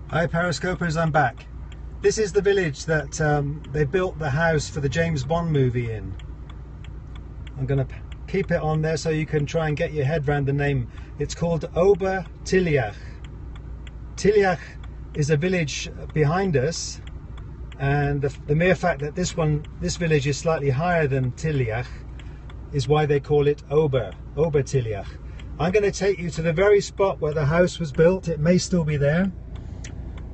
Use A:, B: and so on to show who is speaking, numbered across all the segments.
A: Hi Periscopers, I'm back. This is the village that they built the house for the James Bond movie in. I'm going to keep it on there so you can try and get your head around the name. It's called Obertilliach. Tilliach is a village behind us, and the mere fact that this village is slightly higher than Tilliach is why they call it Obertilliach. I'm going to take you to the very spot where the house was built. It may still be there.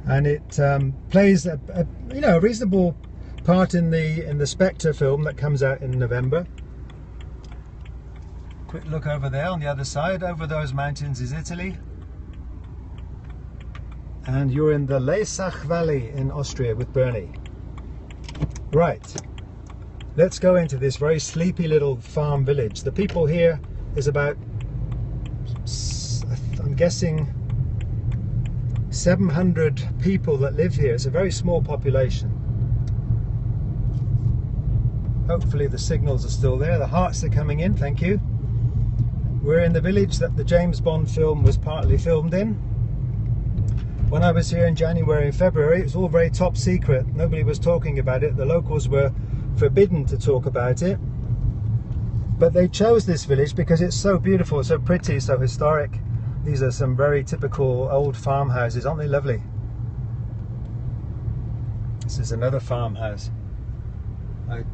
A: And it plays a reasonable part in the Spectre film that comes out in November. Quick look over there on the other side. Over those mountains is Italy, and you're in the Leisach Valley in Austria with Bernie. Right, let's go into this very sleepy little farm village. The people here is about, I'm guessing, 700 people that live here. It's a very small population. Hopefully the signals are still there. The hearts are coming in, thank you. We're in the village that the James Bond film was partly filmed in. When I was here in January and February, it was all very top secret. Nobody was talking about it. The locals were forbidden to talk about it. But they chose this village because it's so beautiful, so pretty, so historic. These are some very typical old farmhouses, aren't they lovely? This is another farmhouse. I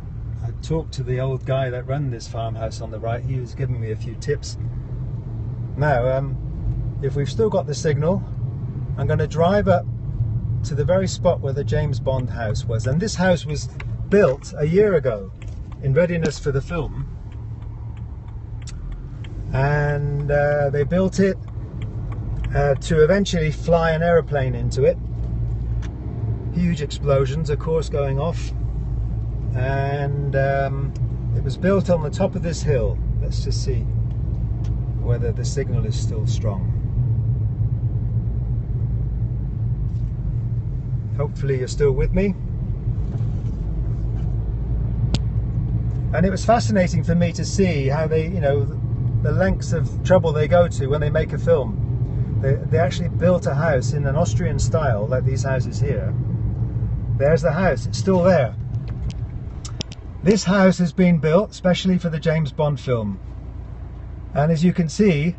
A: talked to the old guy that ran this farmhouse on the right. He was giving me a few tips. Now, if we've still got the signal, I'm going to drive up to the very spot where the James Bond house was. And this house was built a year ago in readiness for the film. And they built it to eventually fly an aeroplane into it. Huge explosions, of course, going off. And it was built on the top of this hill. Let's just see whether the signal is still strong. Hopefully you're still with me. And it was fascinating for me to see how they, the lengths of trouble they go to when they make a film. They actually built a house in an Austrian style, like these houses here. There's the house, it's still there. This house has been built specially for the James Bond film. And as you can see,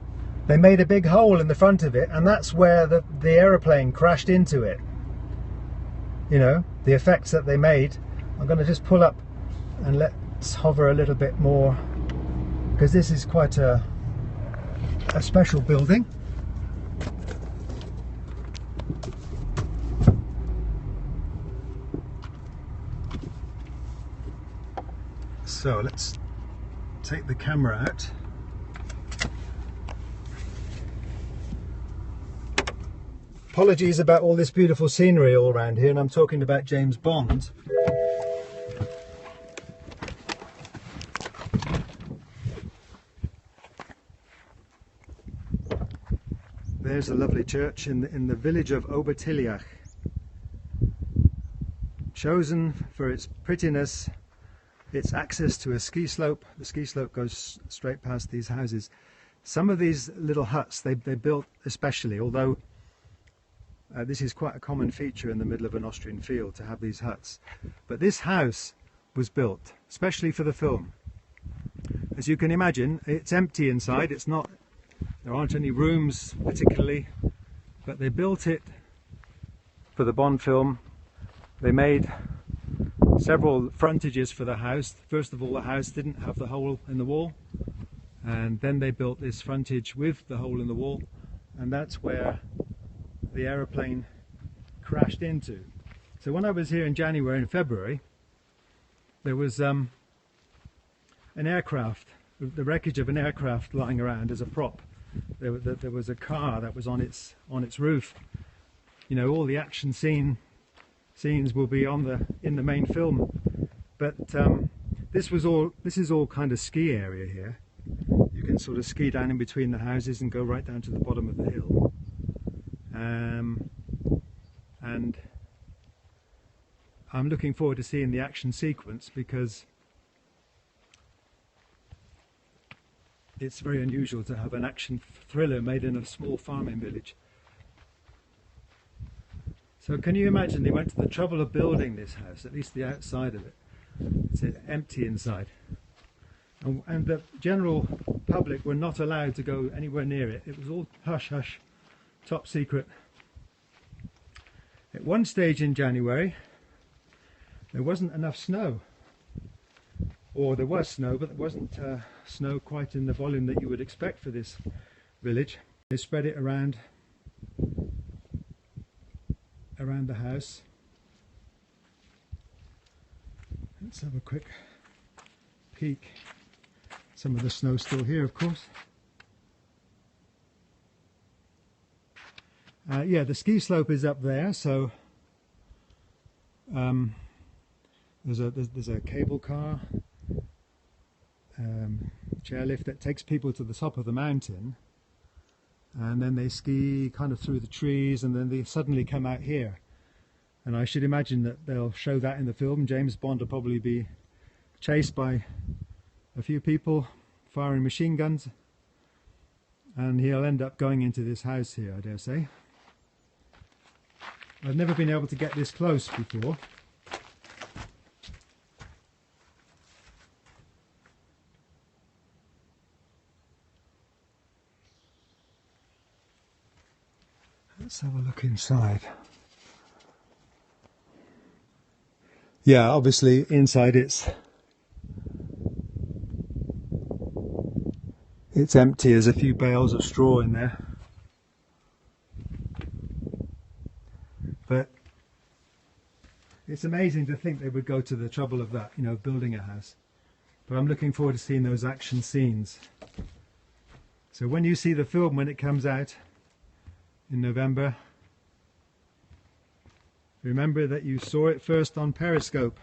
A: they made a big hole in the front of it, and that's where the aeroplane crashed into it. The effects that they made. I'm going to just pull up and let's hover a little bit more, because this is quite a special building. So let's take the camera out. Apologies about all this beautiful scenery all around here, and I'm talking about James Bond. There's a lovely church in the village of Obertilliach, chosen for its prettiness, its access to a ski slope. The ski slope goes straight past these houses. Some of these little huts they built especially, although this is quite a common feature in the middle of an Austrian field to have these huts. But this house was built especially for the film. As you can imagine, it's empty inside. There aren't any rooms particularly, but they built it for the Bond film. They made several frontages for the house. First of all, the house didn't have the hole in the wall, and then they built this frontage with the hole in the wall, and that's where the aeroplane crashed into. So when I was here in January and February, there was an aircraft, the wreckage of an aircraft lying around as a prop. There was a car that was on its roof. All the action scenes will be in the main film, but this is all kind of ski area here. You can sort of ski down in between the houses and go right down to the bottom of the hill, and I'm looking forward to seeing the action sequence, because it's very unusual to have an action thriller made in a small farming village. So can you imagine they went to the trouble of building this house, at least the outside of it. It's empty inside. And the general public were not allowed to go anywhere near it. It was all hush hush, top secret. At one stage in January, there wasn't enough snow. Or there was snow, but there wasn't snow quite in the volume that you would expect for this village. They spread it around the house. Let's have a quick peek. Some of the snow still here, of course. Yeah, the ski slope is up there, so there's a cable car, chairlift that takes people to the top of the mountain, and then they ski kind of through the trees, and then they suddenly come out here. And I should imagine that they'll show that in the film. James Bond will probably be chased by a few people firing machine guns, and he'll end up going into this house here, I dare say. I've never been able to get this close before. Let's have a look inside. Yeah, obviously inside it's empty. There's a few bales of straw in there. But it's amazing to think they would go to the trouble of that, you know, building a house. But I'm looking forward to seeing those action scenes. So when you see the film, when it comes out in November, remember that you saw it first on Periscope.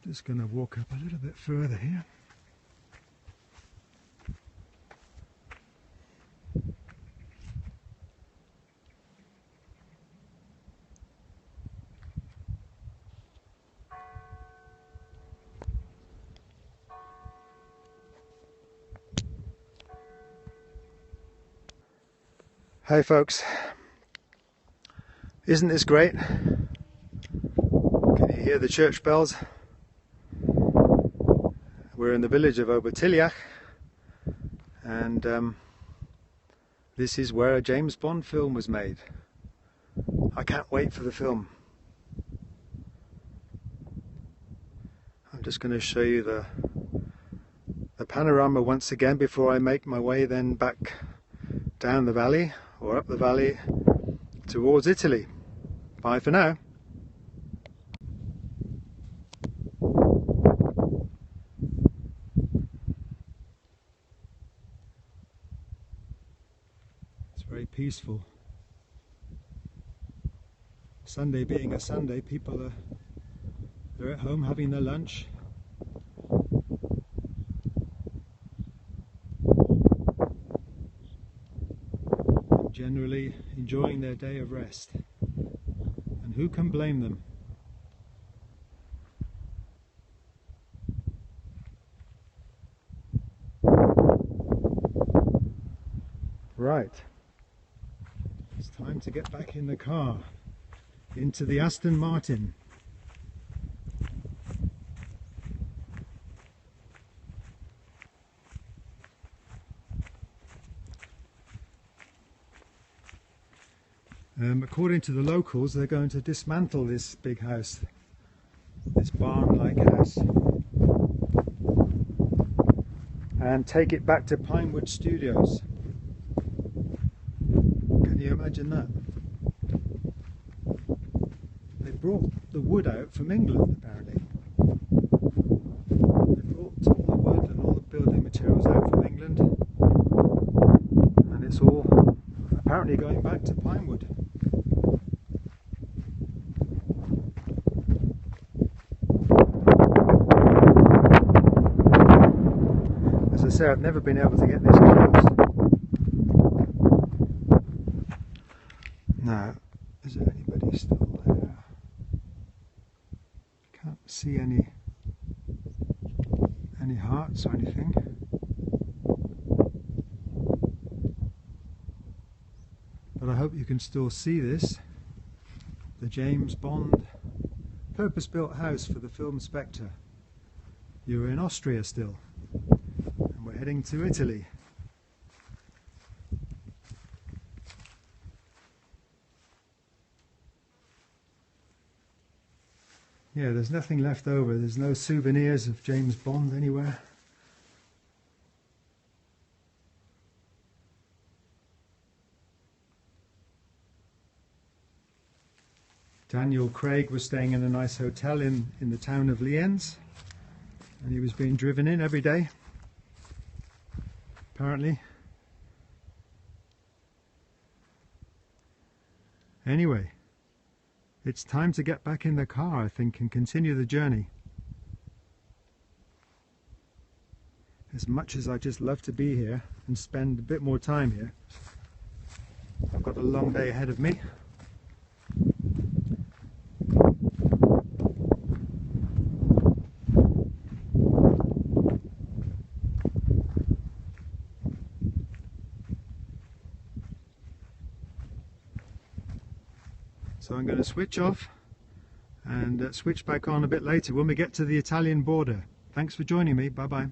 A: Just going to walk up a little bit further here. Hey folks, isn't this great? Can you hear the church bells? We're in the village of Obertilliach, and this is where a James Bond film was made. I can't wait for the film. I'm just going to show you the panorama once again before I make my way then back down the valley or up the valley towards Italy. Bye for now. It's very peaceful. Sunday being a Sunday, people they're at home having their lunch. Generally enjoying their day of rest, and who can blame them? Right, it's time to get back in the car, into the Aston Martin. According to the locals, they're going to dismantle this big house, this barn-like house, and take it back to Pinewood Studios. Can you imagine that? They brought the wood out from England, apparently. They brought all the wood and all the building materials out from England, and it's all apparently going back to Pinewood. As I say, I've never been able to get this close. Now, is there anybody still there? Can't see any hearts or anything. But I hope you can still see this. The James Bond purpose-built house for the film Spectre. You're in Austria still, and we're heading to Italy. Yeah, there's nothing left over. There's no souvenirs of James Bond anywhere. Daniel Craig was staying in a nice hotel in the town of Lienz, and he was being driven in every day, apparently. Anyway, it's time to get back in the car, I think, and continue the journey. As much as I just love to be here and spend a bit more time here, I've got a long day ahead of me. So I'm going to switch off and switch back on a bit later when we get to the Italian border. Thanks for joining me. Bye bye.